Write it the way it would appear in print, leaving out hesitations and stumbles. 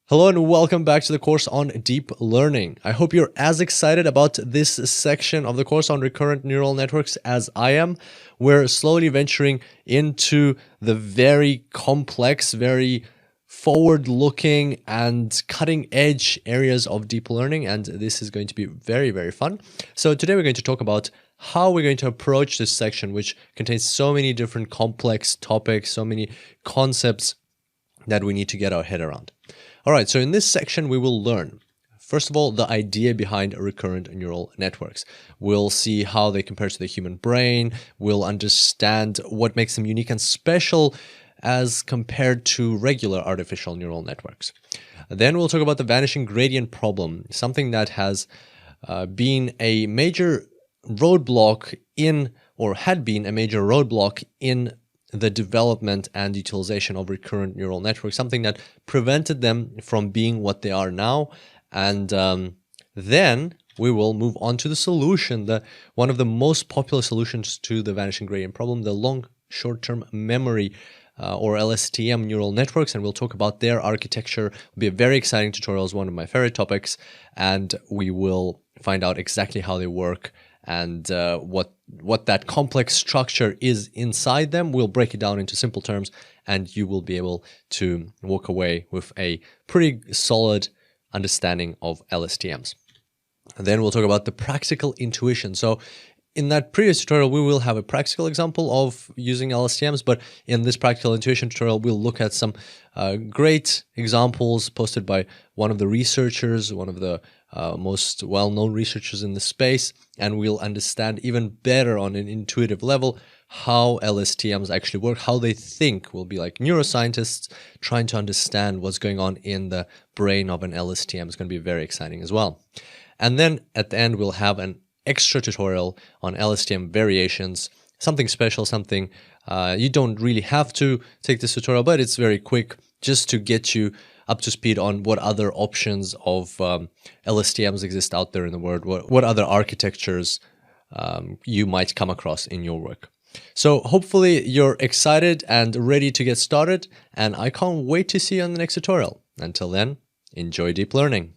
Hello and welcome back to the course on deep learning. I hope you're as excited about this section of the course on recurrent neural networks as I am. We're slowly venturing into the very complex, very forward-looking and cutting-edge areas of deep learning, and this is going to be very, very fun. So today we're going to talk about how we're going to approach this section, which contains so many different complex topics, so many concepts that we need to get our head around. All right, so in this section, we will learn, first of all, the idea behind recurrent neural networks. We'll see how they compare to the human brain. We'll understand what makes them unique and special as compared to regular artificial neural networks. Then we'll talk about the vanishing gradient problem, something that has been a major roadblock in, or had been a major roadblock in the development and utilization of recurrent neural networks, something that prevented them from being what they are now. And then we will move on to the solution, one of the most popular solutions to the vanishing gradient problem, the long short-term memory or LSTM neural networks, and we'll talk about their architecture. It'll be a very exciting tutorial, it's one of my favorite topics, and we will find out exactly how they work and what that complex structure is inside them. We'll break it down into simple terms, and you will be able to walk away with a pretty solid understanding of LSTMs. And then we'll talk about the practical intuition. So in that previous tutorial, we will have a practical example of using LSTMs, but in this practical intuition tutorial, we'll look at some great examples posted by one of the researchers, one of the most well-known researchers in the space, and we'll understand even better on an intuitive level how LSTMs actually work, how they think. We'll be like neuroscientists trying to understand what's going on in the brain of an LSTM. It's going to be very exciting as well. And then at the end, we'll have an extra tutorial on LSTM variations, something special, something you don't really have to take this tutorial, but it's very quick just to get you up to speed on what other options of LSTMs exist out there in the world, what other architectures you might come across in your work. So hopefully you're excited and ready to get started, and I can't wait to see you on the next tutorial. Until then, enjoy deep learning.